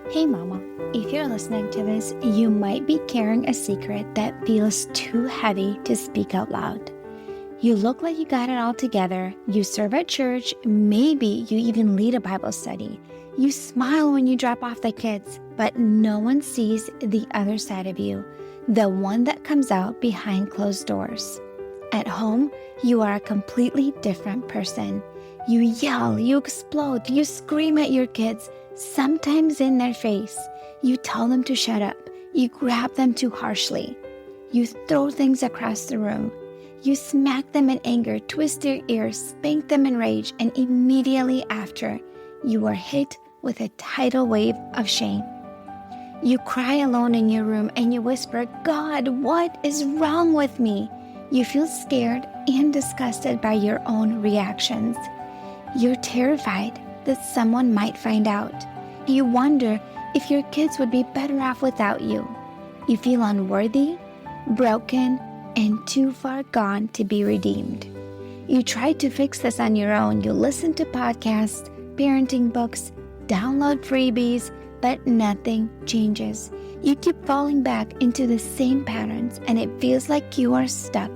Hey mama, if you're listening to this, you might be carrying a secret that feels too heavy to speak out loud. You look like you got it all together, you serve at church, maybe you even lead a Bible study. You smile when you drop off the kids, but no one sees the other side of you, the one that comes out behind closed doors. At home, you are a completely different person. You yell, you explode, you scream at your kids, sometimes in their face. You tell them to shut up. You grab them too harshly. You throw things across the room. You smack them in anger, twist their ears, spank them in rage, and immediately after, you are hit with a tidal wave of shame. You cry alone in your room and you whisper, "God, what is wrong with me?" You feel scared and disgusted by your own reactions. You're terrified that someone might find out. You wonder if your kids would be better off without you. You feel unworthy, broken, and too far gone to be redeemed. You try to fix this on your own. You listen to podcasts, parenting books, download freebies, but nothing changes. You keep falling back into the same patterns, and it feels like you are stuck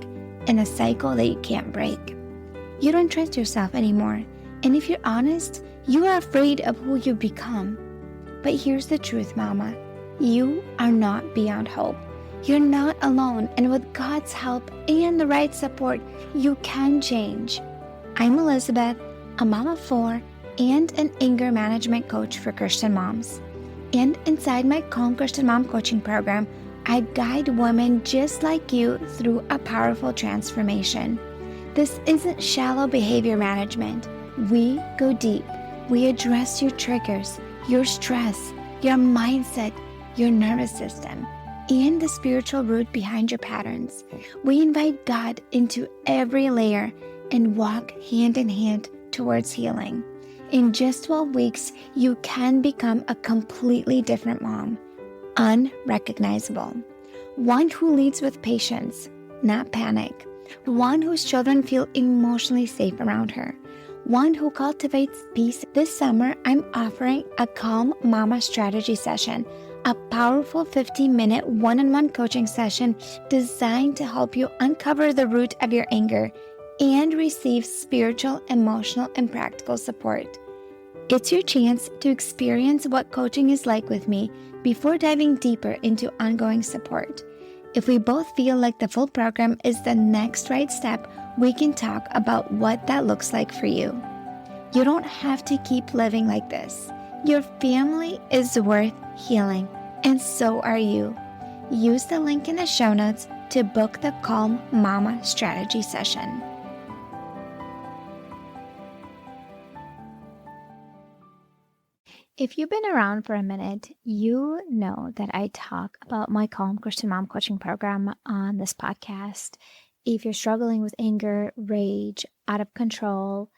in a cycle that you can't break. You don't trust yourself anymore, and if you're honest, you are afraid of who you've become. But here's the truth, Mama. You are not beyond hope. You're not alone, and with God's help and the right support, you can change. I'm Elizabeth, a mom of 4 and an anger management coach for Christian moms. And inside my Calm Christian Mom coaching program, I guide women just like you through a powerful transformation. This isn't shallow behavior management. We go deep. We address your triggers, your stress, your mindset, your nervous system, and the spiritual root behind your patterns. We invite God into every layer and walk hand in hand towards healing. In just 12 weeks, you can become a completely different mom, unrecognizable. One who leads with patience, not panic. One whose children feel emotionally safe around her. One who cultivates peace. This summer, I'm offering a Calm Mama strategy session, a powerful 15-minute one-on-one coaching session designed to help you uncover the root of your anger and receive spiritual, emotional, and practical support. It's your chance to experience what coaching is like with me before diving deeper into ongoing support. If we both feel like the full program is the next right step, we can talk about what that looks like for you. You don't have to keep living like this. Your family is worth healing, and so are you. Use the link in the show notes to book the Calm Mama strategy session. If you've been around for a minute, you know that I talk about my Calm Christian Mom coaching program on this podcast. If you're struggling with anger, rage, out of control,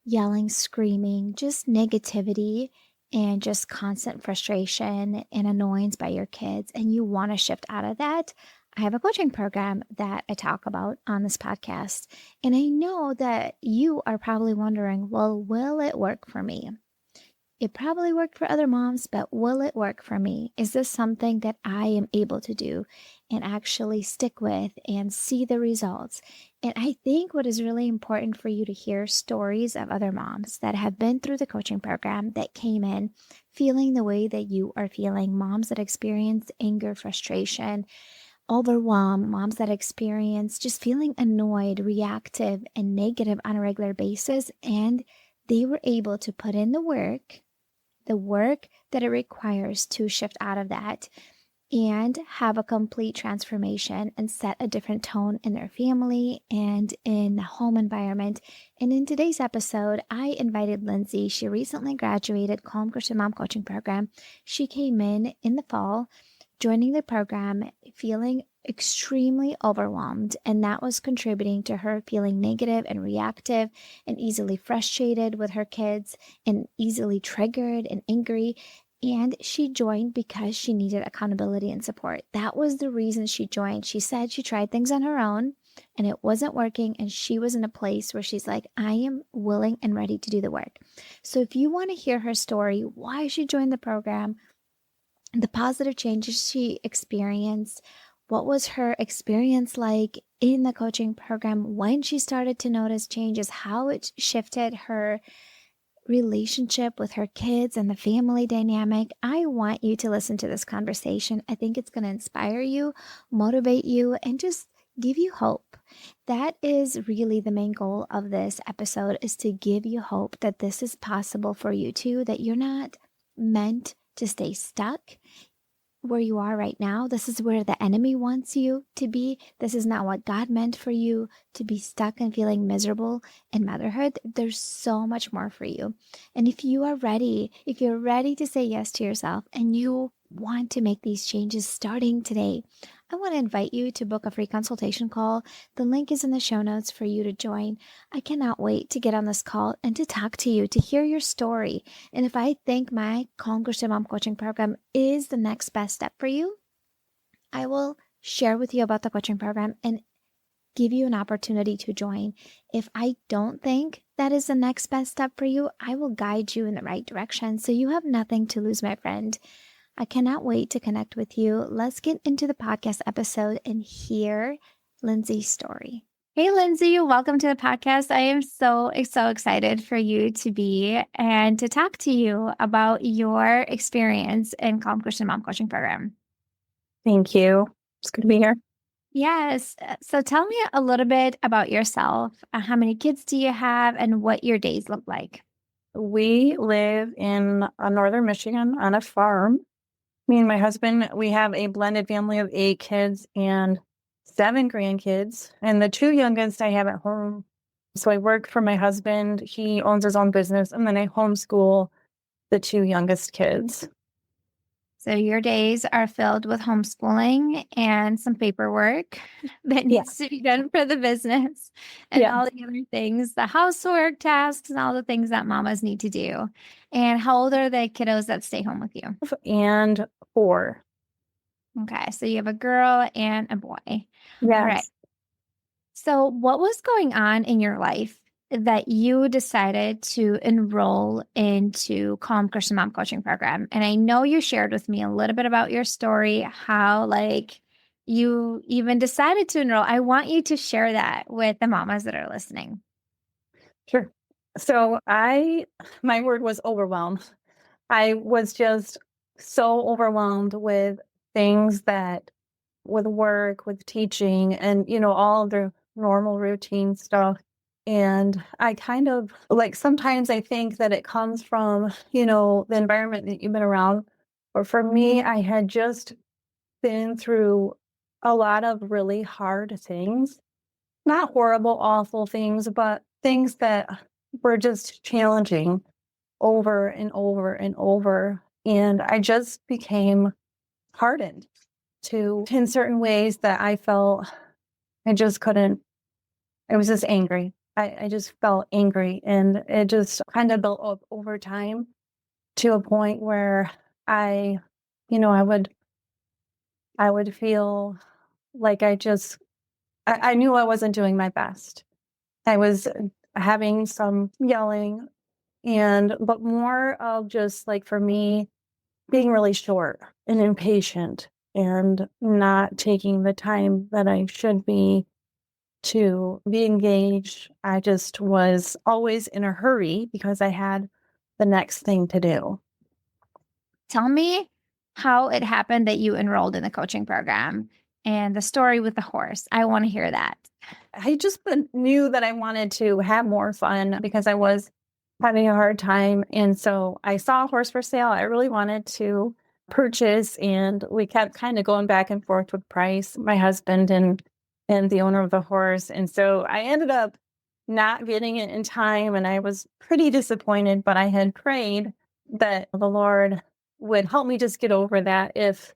yelling, screaming, just negativity, and just constant frustration and annoyance by your kids, and you want to shift out of that, I have a coaching program that I talk about on this podcast. And I know that you are probably wondering, well, will it work for me? It probably worked for other moms, but will it work for me? Is this something that I am able to do and actually stick with and see the results? And I think what is really important for you to hear stories of other moms that have been through the coaching program that came in feeling the way that you are feeling, moms that experience anger, frustration, overwhelm, moms that experience just feeling annoyed, reactive, and negative on a regular basis, and they were able to put in the work that it requires to shift out of that and have a complete transformation and set a different tone in their family and in the home environment. And in today's episode, I invited Lindsey. She recently graduated Calm Christian Mom Coaching Program. She came in the fall, joining the program, feeling extremely overwhelmed, and that was contributing to her feeling negative and reactive and easily frustrated with her kids and easily triggered and angry. And she joined because she needed accountability and support. That was the reason she joined. She said she tried things on her own and it wasn't working, and she was in a place where she's like, I am willing and ready to do the work. So if you want to hear her story, why she joined the program, the positive changes she experienced. What was her experience like in the coaching program when she started to notice changes, how it shifted her relationship with her kids and the family dynamic. I want you to listen to this conversation. I think it's going to inspire you, motivate you, and just give you hope. That is really the main goal of this episode, is to give you hope that this is possible for you too, that you're not meant to stay stuck where you are right now. This is where the enemy wants you to be. This is not what God meant for you to be stuck and feeling miserable in motherhood. There's so much more for you. And if you are ready, if you're ready to say yes to yourself and you want to make these changes starting today, I want to invite you to book a free consultation call. The link is in the show notes for you to join. I cannot wait to get on this call and to talk to you, to hear your story. And if I think my Calm Christian Mom coaching program is the next best step for you, I will share with you about the coaching program and give you an opportunity to join. If I don't think that is the next best step for you, I will guide you in the right direction. So you have nothing to lose, my friend. I cannot wait to connect with you. Let's get into the podcast episode and hear Lindsey's story. Hey, Lindsey, welcome to the podcast. I am so excited for you to be and to talk to you about your experience in Calm Christian Mom Coaching Program. Thank you. It's good to be here. Yes. So tell me a little bit about yourself. How many kids do you have and what your days look like? We live in northern Michigan on a farm. Me and my husband, we have a blended family of 8 kids and 7 grandkids. And the 2 youngest I have at home. So I work for my husband. He owns his own business. And then I homeschool the 2 youngest kids. So your days are filled with homeschooling and some paperwork that needs to be done for the business and all the other things, the housework tasks and all the things that mamas need to do. And how old are the kiddos that stay home with you? And 4. Okay, so you have a girl and a boy. Yes. All right. So what was going on in your life that you decided to enroll into Calm Christian Mom Coaching Program? And I know you shared with me a little bit about your story, how you even decided to enroll. I want you to share that with the mamas that are listening. Sure. So my word was overwhelmed. I was just so overwhelmed with things with work, with teaching, and, all of the normal routine stuff. And I kind of sometimes I think that it comes from, the environment that you've been around. Or for me, I had just been through a lot of really hard things, not horrible, awful things, but things that were just challenging over and over and over. And I just became hardened in certain ways that I felt I just couldn't. I was just angry. I just felt angry, and it just kind of built up over time to a point where I, I would feel like I knew I wasn't doing my best. I was having some yelling but more of just for me, being really short and impatient and not taking the time that I should be to be engaged. I just was always in a hurry because I had the next thing to do. Tell me how it happened that you enrolled in the coaching program and the story with the horse. I want to hear that. I just knew that I wanted to have more fun because I was having a hard time. And so I saw a horse for sale. I really wanted to purchase, and we kept kind of going back and forth with price, my husband and the owner of the horse. And so I ended up not getting it in time, and I was pretty disappointed, but I had prayed that the Lord would help me just get over that if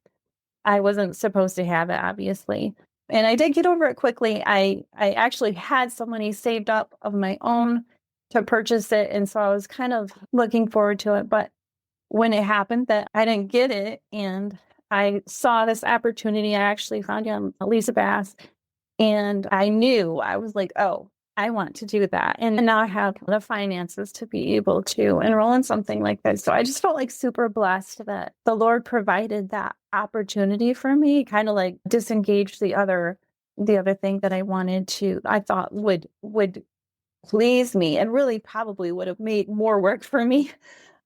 I wasn't supposed to have it, obviously. And I did get over it quickly. I actually had some money saved up of my own to purchase it. And so I was kind of looking forward to it. But when it happened that I didn't get it, and I saw this opportunity, I actually found you on Lisa Bass. And I knew, I was like, oh, I want to do that. And now I have the finances to be able to enroll in something like this. So I just felt like super blessed that the Lord provided that opportunity for me, kind of like disengage the other thing that I thought would please me and really probably would have made more work for me.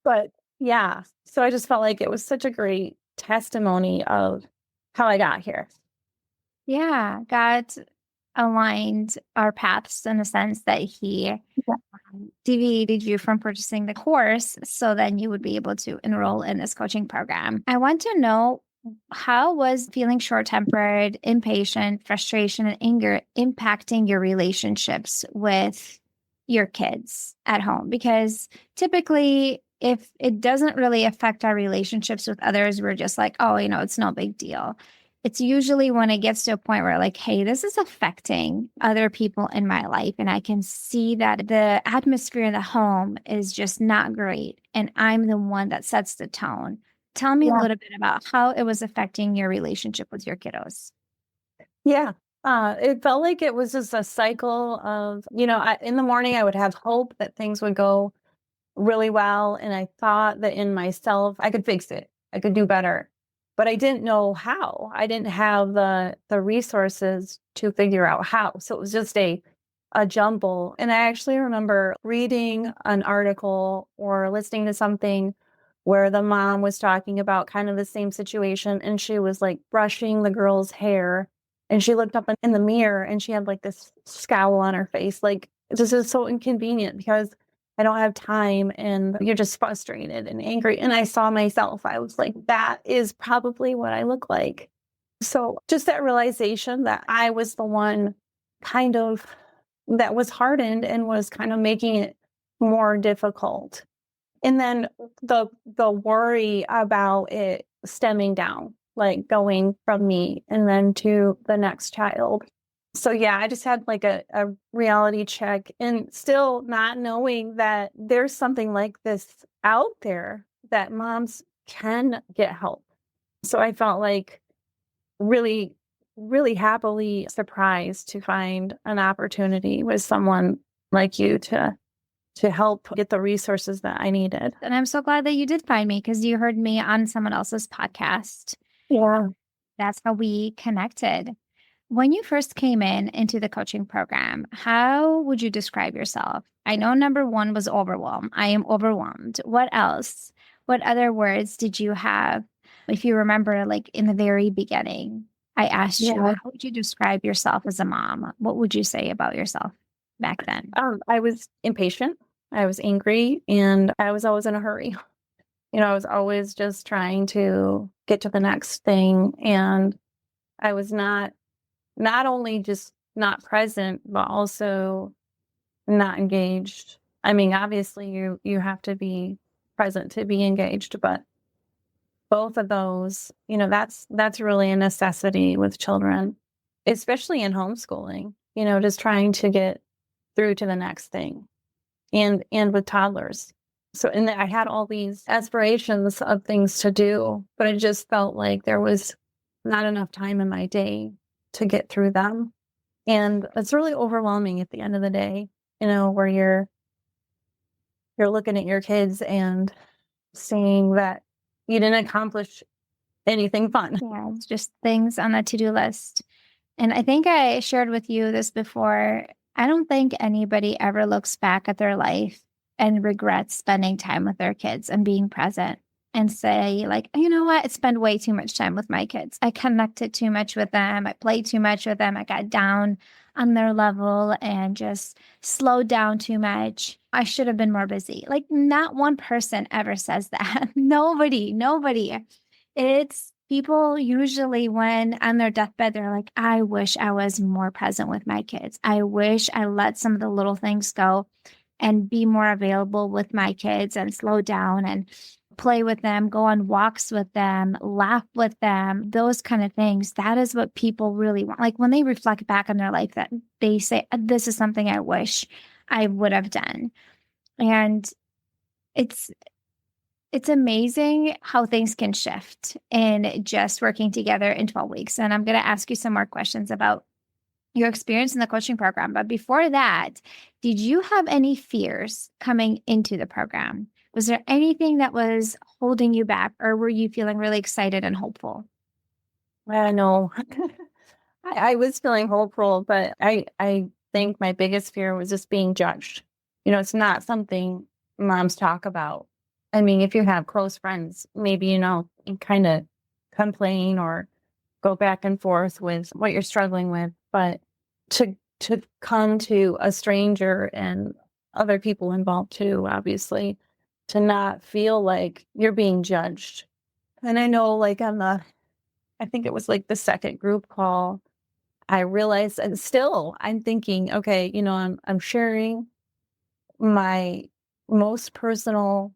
But yeah, so I just felt like it was such a great testimony of how I got here. Yeah, God aligned our paths in a sense that He Yeah. deviated you from purchasing the course so then you would be able to enroll in this coaching program. I want to know, how was feeling short-tempered, impatient, frustration, and anger impacting your relationships with your kids at home? Because typically, if it doesn't really affect our relationships with others, we're just like, oh, it's no big deal. It's usually when it gets to a point where, like, hey, this is affecting other people in my life. And I can see that the atmosphere in the home is just not great. And I'm the one that sets the tone. Tell me a Yeah. little bit about how it was affecting your relationship with your kiddos. Yeah. It felt like it was just a cycle of, in the morning I would have hope that things would go really well. And I thought that in myself, I could fix it. I could do better, but I didn't know how. I didn't have the resources to figure out how. So it was just a jumble. And I actually remember reading an article or listening to something where the mom was talking about kind of the same situation. And she was like brushing the girl's hair. And she looked up in the mirror and she had like this scowl on her face. Like, this is so inconvenient because I don't have time and you're just frustrated and angry. And I saw myself. I was like, that is probably what I look like. So just that realization that I was the one kind of that was hardened and was kind of making it more difficult. And then the worry about it stemming down, like going from me and then to the next child. So yeah, I just had like a reality check and still not knowing that there's something like this out there that moms can get help. So I felt like really, really happily surprised to find an opportunity with someone like you to help get the resources that I needed. And I'm so glad that you did find me because you heard me on someone else's podcast. Yeah. That's how we connected. When you first came into the coaching program, how would you describe yourself? I know number one was overwhelmed. I am overwhelmed. What else? What other words did you have? If you remember, like in the very beginning, I asked you, Yeah. how would you describe yourself as a mom? What would you say about yourself back then? I was impatient. I was angry and I was always in a hurry. I was always just trying to get to the next thing. And I was not only just not present, but also not engaged. I mean, obviously you have to be present to be engaged, but both of those, that's really a necessity with children, especially in homeschooling, just trying to get through to the next thing and with toddlers. So I had all these aspirations of things to do, but it just felt like there was not enough time in my day to get through them. And it's really overwhelming at the end of the day, where you're looking at your kids and seeing that you didn't accomplish anything fun. Yeah, it's just things on the to-do list. And I think I shared with you this before. I don't think anybody ever looks back at their life and regrets spending time with their kids and being present and say, like, you know what? I spent way too much time with my kids. I connected too much with them. I played too much with them. I got down on their level and just slowed down too much. I should have been more busy. Like, not one person ever says that. Nobody. It's people usually when on their deathbed, they're like, I wish I was more present with my kids. I wish I let some of the little things go and be more available with my kids and slow down and play with them, go on walks with them, laugh with them, those kind of things. That is what people really want. Like when they reflect back on their life, that they say, this is something I wish I would have done. And it's amazing how things can shift in just working together in 12 weeks. And I'm going to ask you some more questions about your experience in the coaching program. But before that, did you have any fears coming into the program? Was there anything that was holding you back, or were you feeling really excited and hopeful? I know. I was feeling hopeful, but I think my biggest fear was just being judged. It's not something moms talk about. I mean, if you have close friends, maybe, you kind of complain or go back and forth with what you're struggling with. But to come to a stranger and other people involved too, obviously, to not feel like you're being judged. And I know, like, I think it was like the second group call, I realized, and still I'm thinking, okay, I'm sharing my most personal,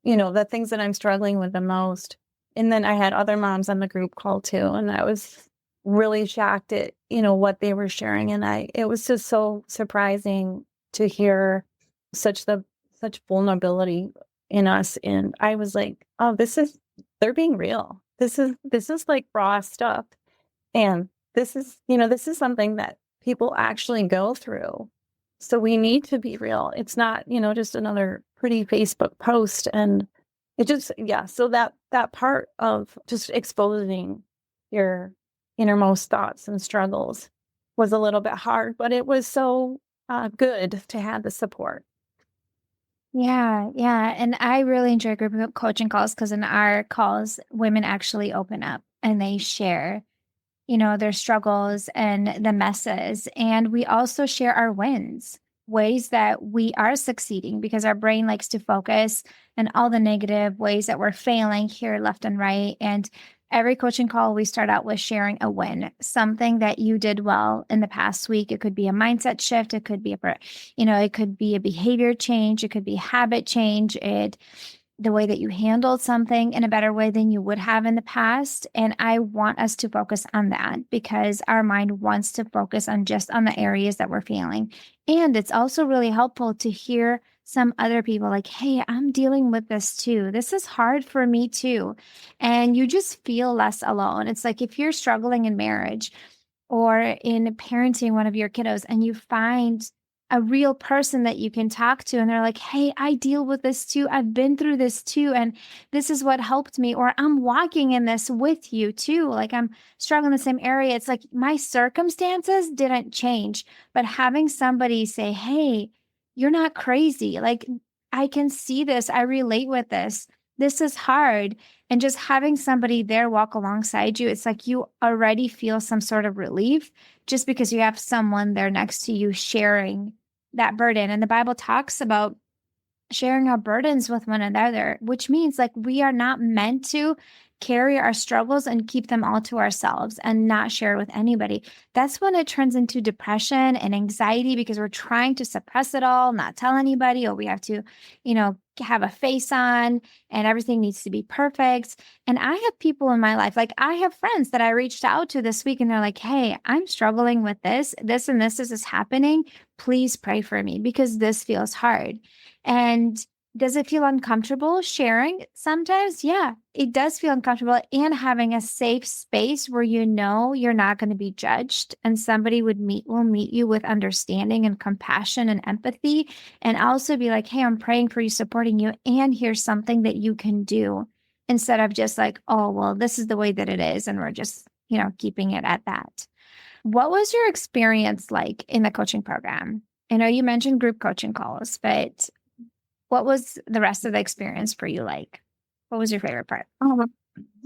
the things that I'm struggling with the most. And then I had other moms on the group call too. And I was really shocked at, what they were sharing. And it was just so surprising to hear such the, such vulnerability in us. And I was like, oh, they're being real. This is like raw stuff. And this is something that people actually go through. So we need to be real. It's not, just another pretty Facebook post. And it just, yeah. So that part of just exposing your innermost thoughts and struggles was a little bit hard, but it was so good to have the support. Yeah, yeah. And I really enjoy group coaching calls because in our calls, women actually open up and they share, their struggles and the messes. And we also share our wins, ways that we are succeeding because our brain likes to focus on all the negative ways that we're failing here, left and right. And every coaching call, we start out with sharing a win, something that you did well in the past week. It could be a mindset shift. It could be it could be a behavior change. It could be habit change. The way that you handled something in a better way than you would have in the past. And I want us to focus on that because our mind wants to focus on just on the areas that we're feeling. And it's also really helpful to hear some other people like, hey, I'm dealing with this too. This is hard for me too. And you just feel less alone. It's like if you're struggling in marriage, or in parenting one of your kiddos and you find a real person that you can talk to and they're like, hey, I deal with this too. I've been through this too. And this is what helped me. Or I'm walking in this with you too. Like I'm struggling in the same area. It's like my circumstances didn't change, but having somebody say, hey, you're not crazy. Like I can see this. I relate with this. This is hard. And just having somebody there walk alongside you, it's like you already feel some sort of relief just because you have someone there next to you sharing that burden. And the Bible talks about sharing our burdens with one another, which means like we are not meant to carry our struggles and keep them all to ourselves and not share with anybody. That's when it turns into depression and anxiety because we're trying to suppress it all, not tell anybody, or we have to, have a face on and everything needs to be perfect. And I have people in my life, like I have friends that I reached out to this week and they're like, hey, I'm struggling with this and this is happening. Please pray for me because this feels hard. And does it feel uncomfortable sharing? Sometimes, yeah, it does feel uncomfortable. And having a safe space where you're not going to be judged and somebody will meet you with understanding and compassion and empathy, and also be like, hey, I'm praying for you, supporting you, and here's something that you can do instead of just like, oh, well, this is the way that it is. And we're just, keeping it at that. What was your experience like in the coaching program? I know you mentioned group coaching calls, but what was the rest of the experience for you like? What was your favorite part?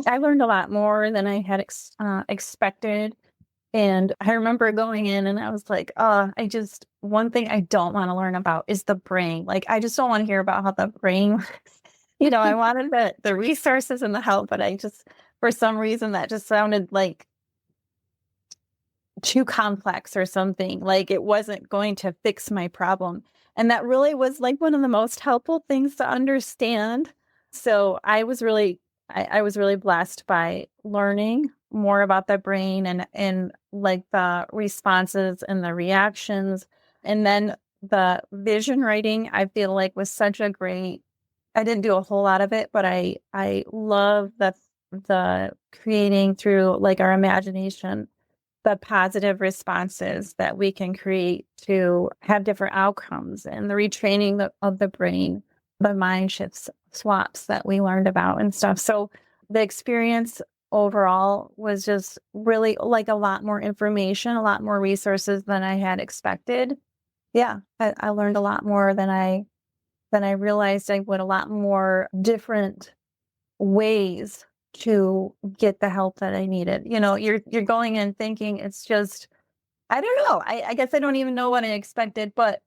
I learned a lot more than I had expected. And I remember going in and I was like, one thing I don't want to learn about is the brain. Like, I just don't want to hear about how the brain works. I wanted the resources and the help, but for some reason, that just sounded like too complex or something. Like it wasn't going to fix my problem. And that really was like one of the most helpful things to understand. So I was really blessed by learning more about the brain and like the responses and the reactions. And then the vision writing, I feel like was such a great, I didn't do a whole lot of it, but I love the creating through like our imagination the positive responses that we can create to have different outcomes and the retraining of the brain, the mind shifts swaps that we learned about and stuff. So the experience overall was just really like a lot more information, a lot more resources than I had expected. Yeah, I learned a lot more than I realized I would, a lot more different ways to get the help that I needed. You're going in thinking it's just, I don't know. I guess I don't even know what I expected, but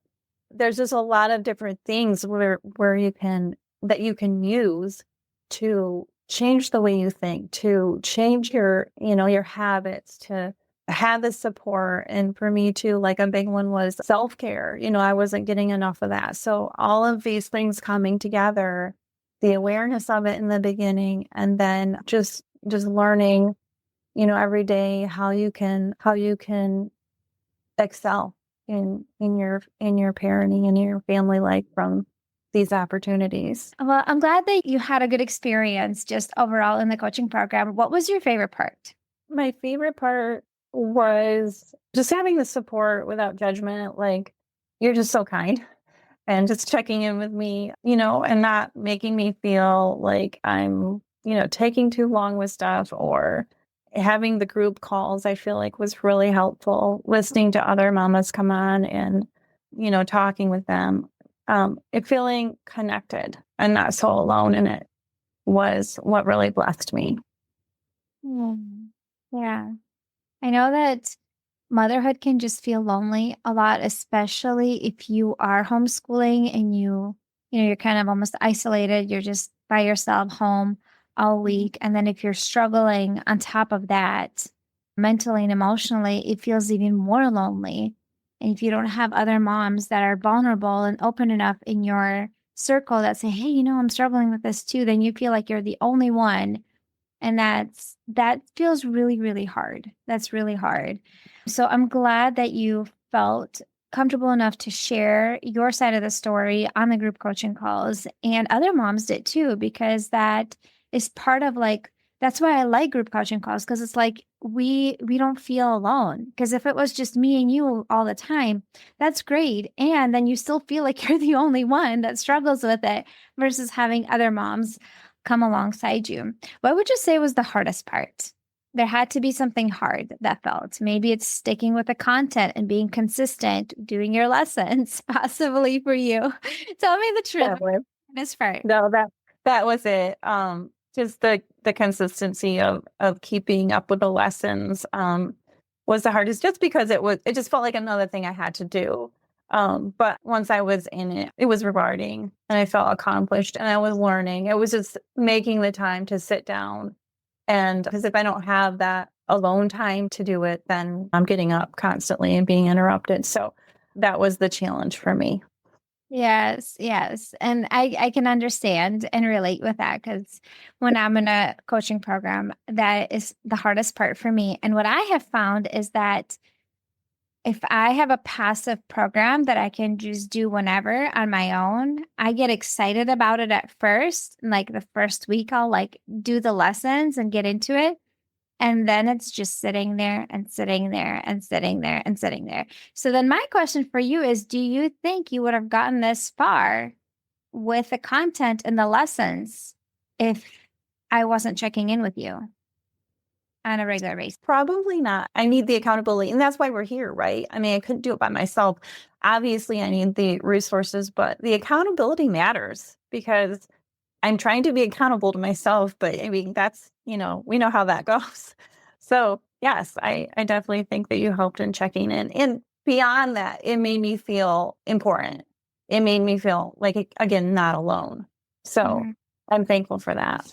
there's just a lot of different things where you can use to change the way you think, to change your habits, to have the support. And for me too, like a big one was self-care. I wasn't getting enough of that. So all of these things coming together, the awareness of it in the beginning, and then just learning, every day how you can excel in your parenting and your family life from these opportunities. Well, I'm glad that you had a good experience just overall in the coaching program. What was your favorite part? My favorite part was just having the support without judgment. Like, you're just so kind and just checking in with me, and not making me feel like I'm, taking too long with stuff, or having the group calls, I feel like was really helpful. Listening to other mamas come on and, talking with them, feeling connected and not so alone in it was what really blessed me. Hmm. Yeah. I know that motherhood can just feel lonely a lot, especially if you are homeschooling and you're kind of almost isolated. You're just by yourself home all week. And then if you're struggling on top of that, mentally and emotionally, it feels even more lonely. And if you don't have other moms that are vulnerable and open enough in your circle that say, hey, I'm struggling with this too, then you feel like you're the only one. And that feels really, really hard. That's really hard. So I'm glad that you felt comfortable enough to share your side of the story on the group coaching calls, and other moms did too, because that is part of that's why I like group coaching calls, because it's like we don't feel alone. Because if it was just me and you all the time, that's great. And then you still feel like you're the only one that struggles with it versus having other moms come alongside you. What would you say was the hardest part? There had to be something hard that felt. Maybe it's sticking with the content and being consistent, doing your lessons, possibly for you. Tell me the truth. That was, This part. no, that was it. Just the consistency of keeping up with the lessons was the hardest, just because it just felt like another thing I had to do. But once I was in it, it was rewarding and I felt accomplished and I was learning. It was just making the time to sit down. And because if I don't have that alone time to do it, then I'm getting up constantly and being interrupted. So that was the challenge for me. Yes, yes. And I can understand and relate with that, because when I'm in a coaching program, that is the hardest part for me. And what I have found is that if I have a passive program that I can just do whenever on my own, I get excited about it at first. Like the first week, I'll do the lessons and get into it. And then it's just sitting there and sitting there and sitting there and sitting there. So then my question for you is, do you think you would have gotten this far with the content and the lessons if I wasn't checking in with you on a regular basis? Probably not. I need the accountability. And that's why we're here, right? I mean, I couldn't do it by myself. Obviously, I need the resources, but the accountability matters because I'm trying to be accountable to myself. But I mean, that's, we know how that goes. So, yes, I definitely think that you helped in checking in. And beyond that, it made me feel important. It made me feel like, again, not alone. So I'm thankful for that.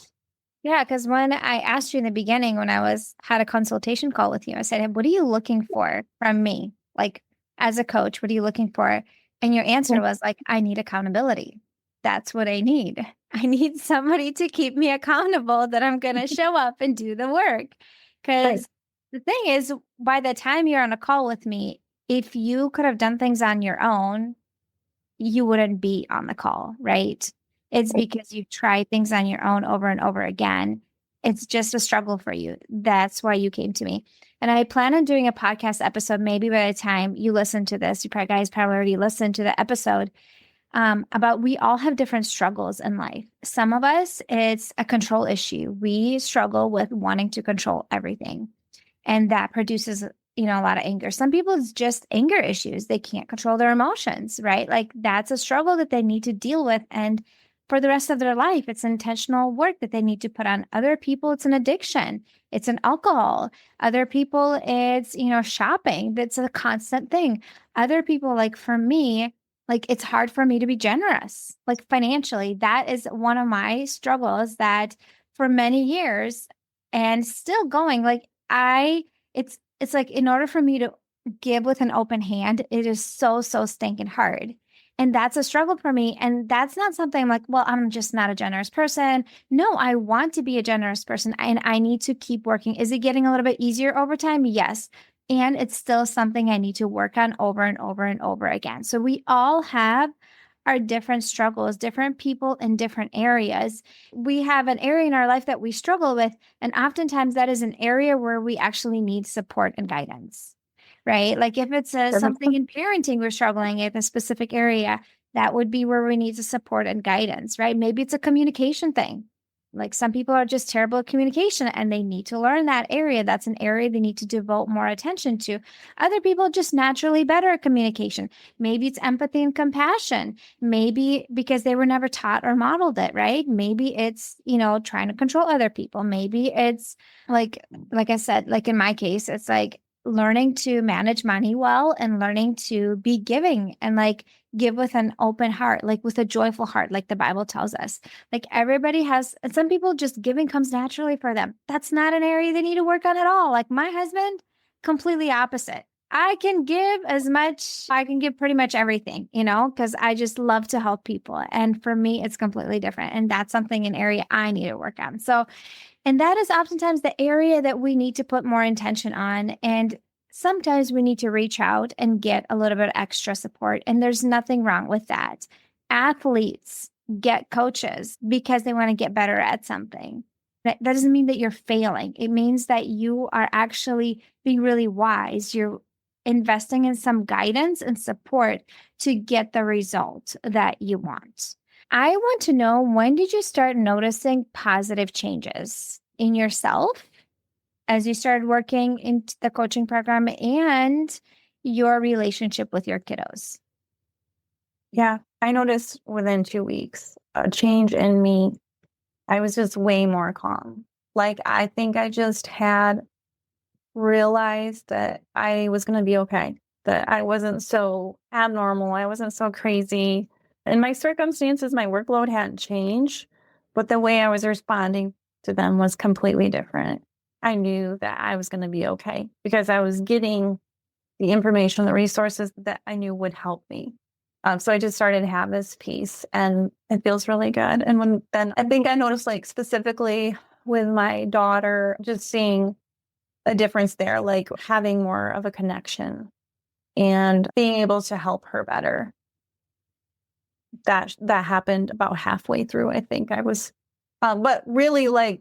Yeah, because when I asked you in the beginning, when I had a consultation call with you, I said, hey, what are you looking for from me? Like, as a coach, what are you looking for? And your answer was like, I need accountability. That's what I need. I need somebody to keep me accountable that I'm going to show up and do the work. Because the thing is, by the time you're on a call with me, if you could have done things on your own, you wouldn't be on the call, right? It's because you've tried things on your own over and over again. It's just a struggle for you. That's why you came to me. And I plan on doing a podcast episode maybe by the time you listen to this. You probably guys probably already listened to the episode about we all have different struggles in life. Some of us, it's a control issue. We struggle with wanting to control everything. And that produces, a lot of anger. Some people, it's just anger issues. They can't control their emotions, right? Like that's a struggle that they need to deal with. And for the rest of their life, it's intentional work that they need to put on. Other people, it's an addiction. It's an alcohol. Other people, it's, shopping. That's a constant thing. Other people, like for me, like it's hard for me to be generous, like financially. That is one of my struggles that for many years and still going, like it's like in order for me to give with an open hand, it is so, so stinking hard. And that's a struggle for me. And that's not something I'm like, well, I'm just not a generous person. No, I want to be a generous person and I need to keep working. Is it getting a little bit easier over time? Yes. And it's still something I need to work on over and over and over again. So we all have our different struggles, different people in different areas. We have an area in our life that we struggle with. And oftentimes that is an area where we actually need support and guidance, right? Like if it's something in parenting we're struggling with a specific area, that would be where we need the support and guidance, right? Maybe it's a communication thing. Like some people are just terrible at communication and they need to learn that area. That's an area they need to devote more attention to. Other people are just naturally better at communication. Maybe it's empathy and compassion. Maybe because they were never taught or modeled it, right? Maybe it's, trying to control other people. Maybe it's like I said, like in my case, it's like learning to manage money well and learning to be giving and like give with an open heart, like with a joyful heart, like the Bible tells us. Like everybody has, and some people just giving comes naturally for them. That's not an area they need to work on at all. Like my husband, completely opposite. I can give as much, I can give pretty much everything, because I just love to help people. And for me, it's completely different. And that's something, an area I need to work on. So, and that is oftentimes the area that we need to put more intention on. And sometimes we need to reach out and get a little bit extra support. And there's nothing wrong with that. Athletes get coaches because they want to get better at something. That doesn't mean that you're failing. It means that you are actually being really wise. You're investing in some guidance and support to get the result that you want. I want to know, when did you start noticing positive changes in yourself as you started working in the coaching program and your relationship with your kiddos? Yeah, I noticed within 2 weeks a change in me. I was just way more calm. Like, I think I just had realized that I was going to be okay, that I wasn't so abnormal. I wasn't so crazy. In my circumstances, my workload hadn't changed, but the way I was responding to them was completely different. I knew that I was going to be okay because I was getting the information, the resources that I knew would help me. So I just started to have this peace and it feels really good. And then I think I noticed, like, specifically with my daughter, just seeing a difference there, like having more of a connection and being able to help her better. That happened about halfway through. I think I was, but really, like,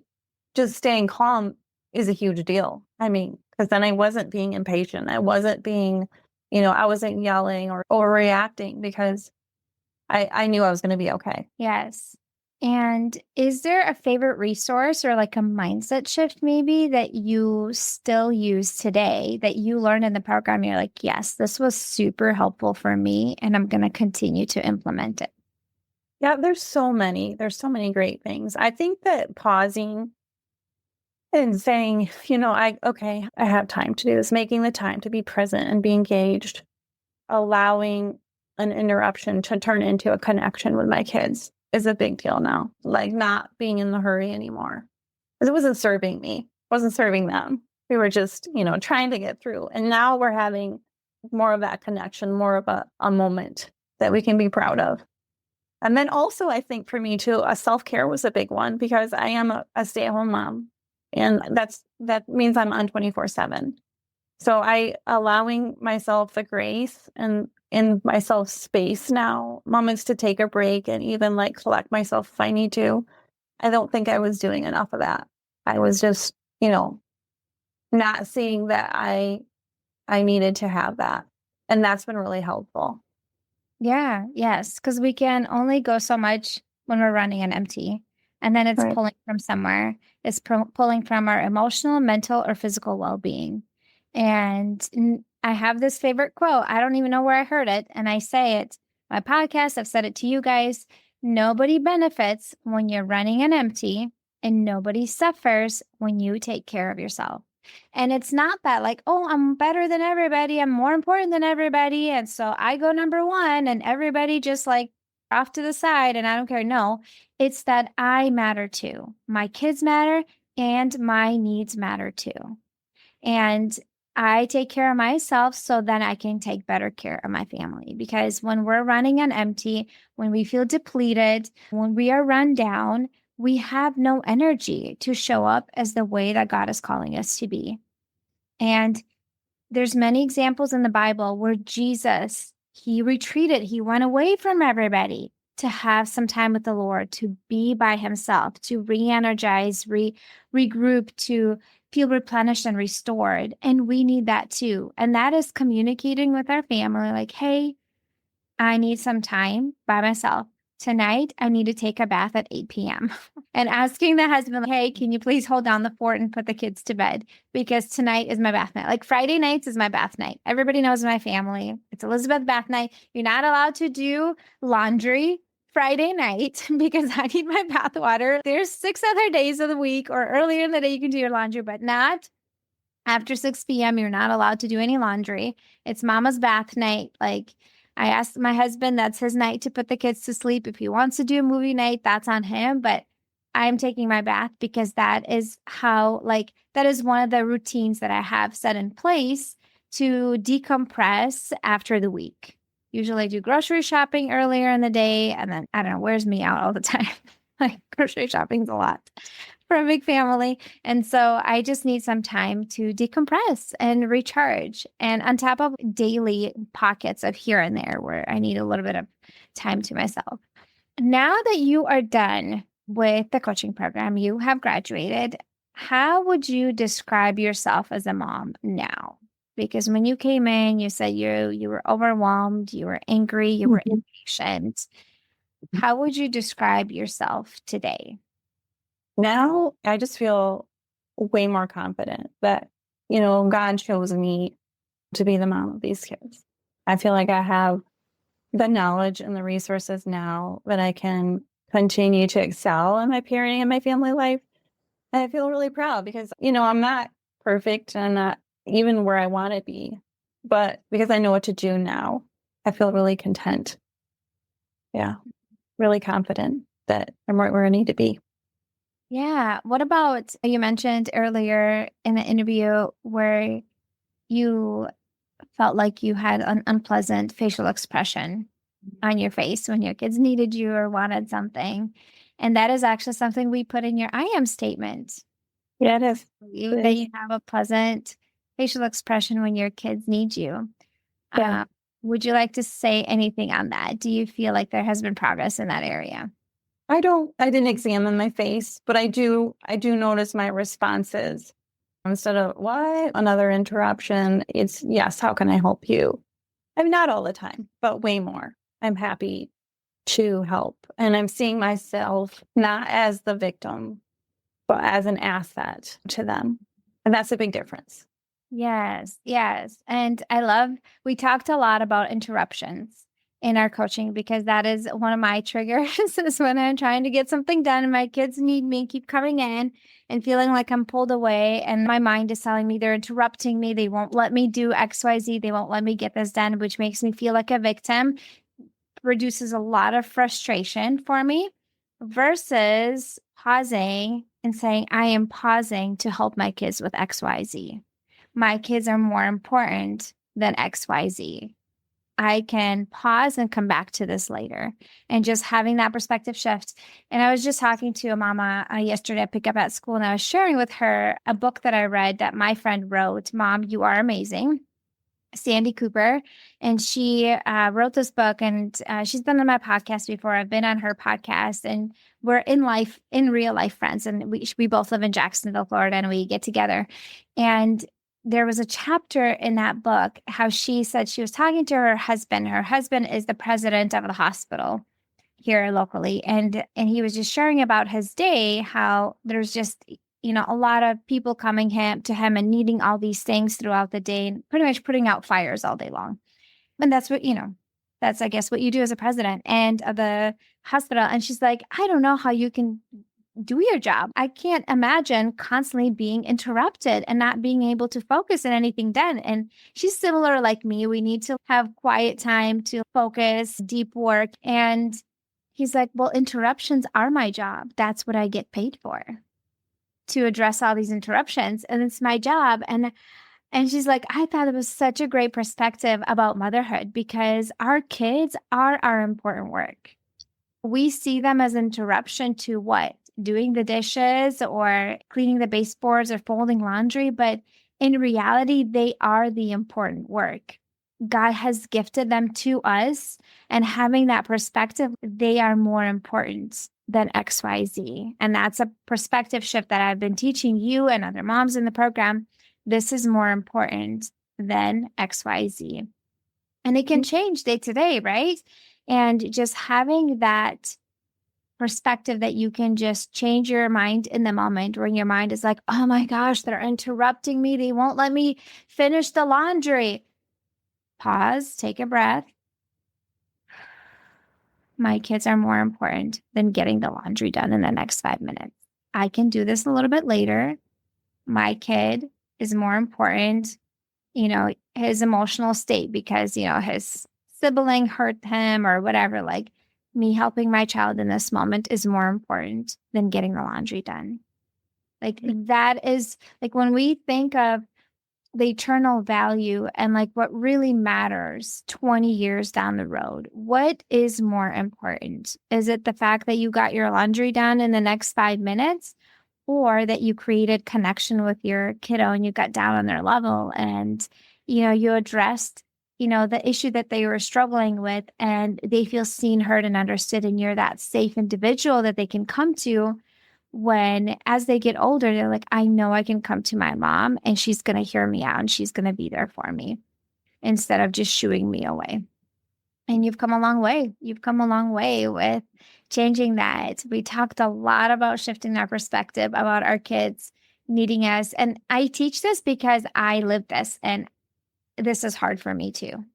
just staying calm is a huge deal. I mean, because then I wasn't being impatient. I wasn't being, I wasn't yelling or overreacting because I knew I was going to be okay. Yes. And is there a favorite resource or like a mindset shift maybe that you still use today that you learned in the program? You're like, yes, this was super helpful for me and I'm going to continue to implement it. Yeah, there's so many great things. I think that pausing and saying, I have time to do this, making the time to be present and be engaged, allowing an interruption to turn into a connection with my kids is a big deal now. Like, not being in the hurry anymore. Because it wasn't serving me, wasn't serving them. We were just, trying to get through. And now we're having more of that connection, more of a moment that we can be proud of. And then also, I think for me too, self-care was a big one because I am a stay-at-home mom. And that means I'm on 24/7. So allowing myself the grace and in myself space now, moments to take a break and even like collect myself if I need to. I don't think I was doing enough of that. I was just, not seeing that I needed to have that. And that's been really helpful. Yeah, yes, because we can only go so much when we're running on empty. And then it's Right. pulling from somewhere. It's pulling from our emotional, mental, or physical well-being. And I have this favorite quote. I don't even know where I heard it. And I say it, my podcast, I've said it to you guys. Nobody benefits when you're running on empty, and nobody suffers when you take care of yourself. And it's not that like, oh, I'm better than everybody. I'm more important than everybody. And so I go number one and everybody just like off to the side and I don't care. No, it's that I matter too. My kids matter and my needs matter too. And I take care of myself so then I can take better care of my family. Because when we're running on empty, when we feel depleted, when we are run down, we have no energy to show up as the way that God is calling us to be. And there's many examples in the Bible where Jesus, he retreated, he went away from everybody to have some time with the Lord, to be by himself, to re-energize, regroup, to feel replenished and restored. And we need that too. And that is communicating with our family like, hey, I need some time by myself. Tonight, I need to take a bath at 8 p.m. and asking the husband, hey, can you please hold down the fort and put the kids to bed? Because tonight is my bath night. Like Friday nights is my bath night. Everybody knows in my family. It's Elizabeth bath night. You're not allowed to do laundry Friday night because I need my bath water. There's 6 other days of the week or earlier in the day you can do your laundry, but not after 6 p.m. You're not allowed to do any laundry. It's mama's bath night. Like I asked my husband, that's his night to put the kids to sleep. If he wants to do a movie night, that's on him. But I'm taking my bath because that is how, like, that is one of the routines that I have set in place to decompress after the week. Usually I do grocery shopping earlier in the day. And then I don't know, wears me out all the time. Like grocery shopping's a lot for a big family. And so I just need some time to decompress and recharge. And on top of daily pockets of here and there where I need a little bit of time to myself. Now that you are done with the coaching program, you have graduated, how would you describe yourself as a mom now? Because when you came in, you said you were overwhelmed, you were angry, you were Mhm. impatient. How would you describe yourself today? Now I just feel way more confident that, God chose me to be the mom of these kids. I feel like I have the knowledge and the resources now that I can continue to excel in my parenting and my family life. And I feel really proud because, I'm not perfect and I'm not even where I want to be, but because I know what to do now, I feel really content. Yeah, really confident that I'm right where I need to be. Yeah. What about you mentioned earlier in the interview where you felt like you had an unpleasant facial expression on your face when your kids needed you or wanted something. And that is actually something we put in your I am statement. Yeah, it is. It That is. you have a pleasant facial expression when your kids need you. Yeah. Uh, would you like to say anything on that? Do you feel like there has been progress in that area? I didn't examine my face, but I do notice my responses. Instead of what? Another interruption. It's yes, how can I help you? I mean, not all the time, but way more. I'm happy to help. And I'm seeing myself not as the victim, but as an asset to them. And that's a big difference. Yes, yes. And we talked a lot about interruptions in our coaching because that is one of my triggers is when I'm trying to get something done and my kids need me and keep coming in and feeling like I'm pulled away and my mind is telling me they're interrupting me. They won't let me do XYZ. They won't let me get this done, which makes me feel like a victim, produces a lot of frustration for me versus pausing and saying, I am pausing to help my kids with XYZ. My kids are more important than XYZ. I can pause and come back to this later and just having that perspective shift. And I was just talking to a mama yesterday at pick up at school, and I was sharing with her a book that I read that my friend wrote, Mom, You Are Amazing. Sandy Cooper, and she wrote this book, and she's been on my podcast before. I've been on her podcast, and we're in real life friends, and we both live in Jacksonville, Florida, and we get together. And there was a chapter in that book how she said she was talking to her husband. Her husband is the president of the hospital here locally, and he was just sharing about his day, how there's just a lot of people coming to him and needing all these things throughout the day, and pretty much putting out fires all day long. And that's what that's, I guess, what you do as a president and of the hospital. And she's like, I don't know how you can do your job. I can't imagine constantly being interrupted and not being able to focus on anything done. And she's similar like me. We need to have quiet time to focus, deep work. And he's like, well, interruptions are my job. That's what I get paid for, to address all these interruptions. And it's my job. And she's like, I thought it was such a great perspective about motherhood, because our kids are our important work. We see them as interruption to what? Doing the dishes or cleaning the baseboards or folding laundry. But in reality, they are the important work. God has gifted them to us, and having that perspective, they are more important than XYZ. And that's a perspective shift that I've been teaching you and other moms in the program. This is more important than XYZ. And it can change day to day, right? And just having that perspective that you can just change your mind in the moment, when your mind is like, oh my gosh, they're interrupting me. They won't let me finish the laundry. Pause, take a breath. My kids are more important than getting the laundry done in the next 5 minutes. I can do this a little bit later. My kid is more important, his emotional state, because, his sibling hurt him or whatever. Like, me helping my child in this moment is more important than getting the laundry done. Like, that is like, when we think of the eternal value and like what really matters 20 years down the road, what is more important? Is it the fact that you got your laundry done in the next 5 minutes, or that you created connection with your kiddo and you got down on their level and, you addressed, the issue that they were struggling with, and they feel seen, heard, and understood, and you're that safe individual that they can come to when, as they get older, they're like, I know I can come to my mom and she's going to hear me out and she's going to be there for me, instead of just shooing me away. And you've come a long way. You've come a long way with changing that. We talked a lot about shifting our perspective about our kids needing us. And I teach this because I live this, and this is hard for me too.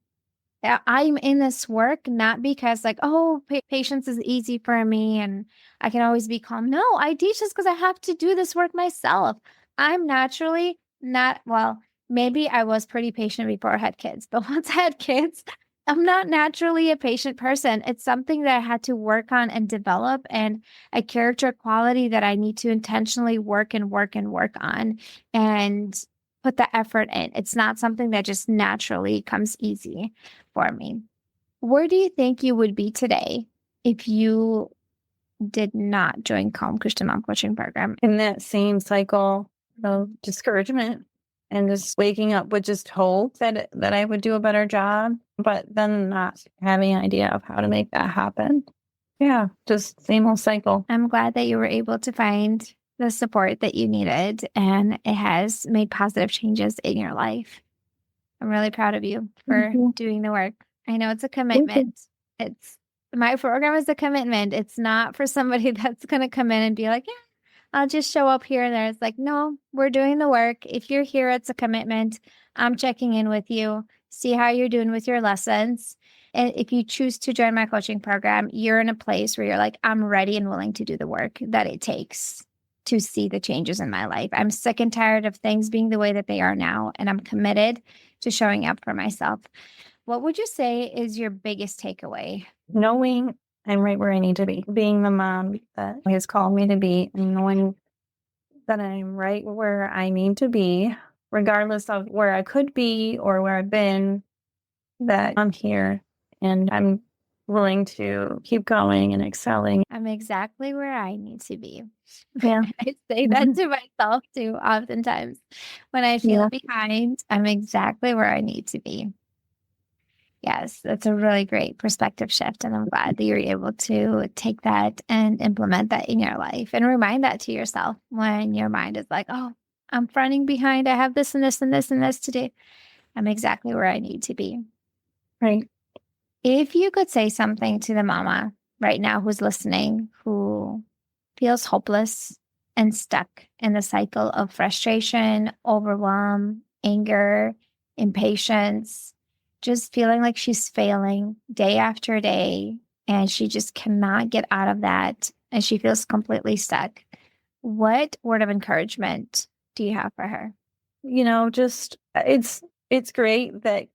I'm in this work not because like, oh, patience is easy for me and I can always be calm. No, I teach this because I have to do this work myself. I'm naturally not, well, maybe I was pretty patient before I had kids, but once I had kids, I'm not naturally a patient person. It's something that I had to work on and develop, and a character quality that I need to intentionally work and work and work on and put the effort in. It's not something that just naturally comes easy for me. Where do you think you would be today if you did not join Calm Christian Mom Coaching Program? In that same cycle of discouragement and just waking up with just hope that I would do a better job, but then not having an idea of how to make that happen. Yeah, just same old cycle. I'm glad that you were able to find the support that you needed, and it has made positive changes in your life. I'm really proud of you for doing the work. I know it's a commitment. It's my program is a commitment. It's not for somebody that's going to come in and be like, yeah, I'll just show up here and there. It's like, no, we're doing the work. If you're here, it's a commitment. I'm checking in with you, see how you're doing with your lessons. And if you choose to join my coaching program, you're in a place where you're like, I'm ready and willing to do the work that it takes to see the changes in my life. I'm sick and tired of things being the way that they are now, and I'm committed to showing up for myself. What would you say is your biggest takeaway? Knowing I'm right where I need to be, being the mom that He has called me to be, and knowing that I'm right where I need to be, regardless of where I could be or where I've been, that I'm here and I'm willing to keep going and excelling. I'm exactly where I need to be. Yeah. I say that to myself too, oftentimes. When I feel Yeah. behind, I'm exactly where I need to be. Yes, that's a really great perspective shift. And I'm glad that you're able to take that and implement that in your life and remind that to yourself when your mind is like, oh, I'm running behind. I have this and this and this and this to do. I'm exactly where I need to be. Right. If you could say something to the mama right now who's listening, who feels hopeless and stuck in the cycle of frustration, overwhelm, anger, impatience, just feeling like she's failing day after day and she just cannot get out of that and she feels completely stuck, what word of encouragement do you have for her? Just it's great that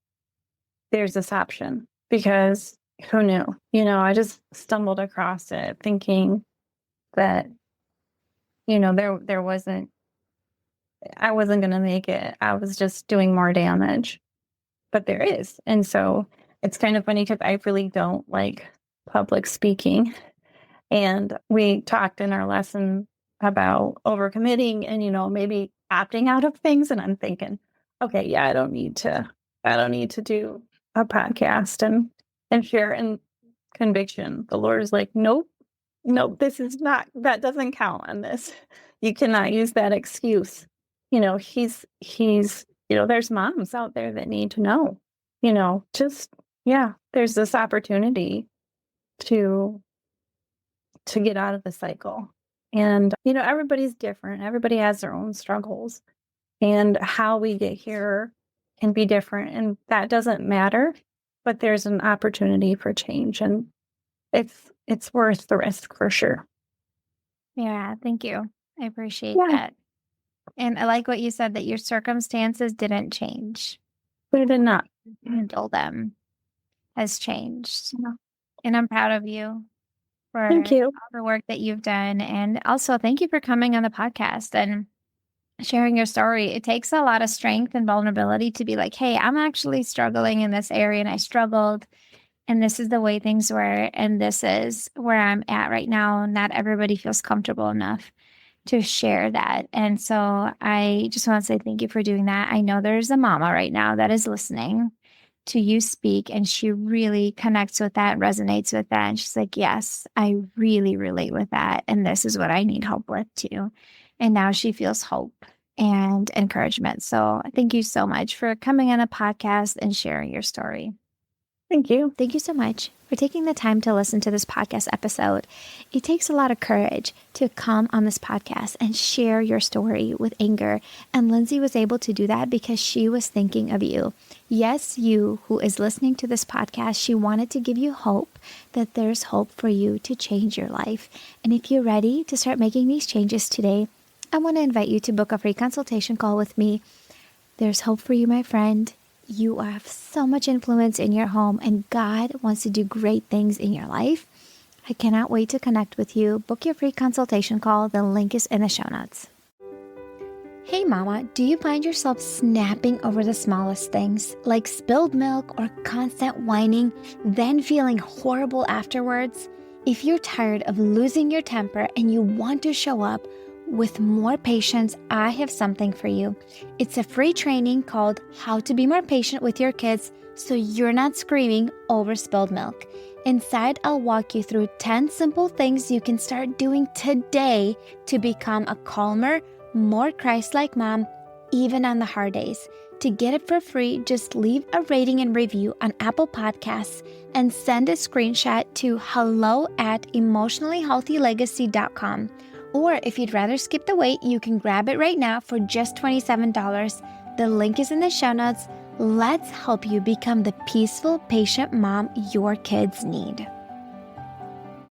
there's this option because who knew? I just stumbled across it thinking that, I wasn't going to make it. I was just doing more damage, but there is. And so it's kind of funny because I really don't like public speaking. And we talked in our lesson about overcommitting and, maybe opting out of things. And I'm thinking, okay, yeah, I don't need to do a podcast and share in conviction. The Lord is like, nope, that doesn't count on this. You cannot use that excuse. There's moms out there that need to know, there's this opportunity to get out of the cycle. And, everybody's different. Everybody has their own struggles and how we get here can be different. And that doesn't matter, but there's an opportunity for change and it's worth the risk for sure. Yeah, thank you. I appreciate Yeah. that. And I like what you said that your circumstances didn't change. But it did not. Handle them has changed. Yeah. And I'm proud of you for Thank you. all the work that you've done. And also, thank you for coming on the podcast and sharing your story. It takes a lot of strength and vulnerability to be like, hey, I'm actually struggling in this area and I struggled. And this is the way things were. And this is where I'm at right now. Not everybody feels comfortable enough to share that. And so I just want to say thank you for doing that. I know there's a mama right now that is listening to you speak and she really connects with that, resonates with that. And she's like, yes, I really relate with that. And this is what I need help with too. And now she feels hope and encouragement. So thank you so much for coming on a podcast and sharing your story. Thank you. Thank you so much for taking the time to listen to this podcast episode. It takes a lot of courage to come on this podcast and share your story with anger. And Lindsey was able to do that because she was thinking of you. Yes, you who is listening to this podcast, she wanted to give you hope that there's hope for you to change your life. And if you're ready to start making these changes today, I want to invite you to book a free consultation call with me. There's hope for you, my friend. You have so much influence in your home and God wants to do great things in your life. I cannot wait to connect with you. Book your free consultation call. The link is in the show notes. Hey mama, do you find yourself snapping over the smallest things like spilled milk or constant whining, then feeling horrible afterwards? If you're tired of losing your temper and you want to show up with more patience, I have something for you. It's a free training called How to Be More Patient with Your Kids so you're not screaming over spilled milk. Inside, I'll walk you through 10 simple things you can start doing today to become a calmer, more Christ-like mom, even on the hard days. To get it for free, just leave a rating and review on Apple Podcasts and send a screenshot to hello@emotionallyhealthylegacy.com. Or if you'd rather skip the wait, you can grab it right now for just $27. The link is in the show notes. Let's help you become the peaceful, patient mom your kids need.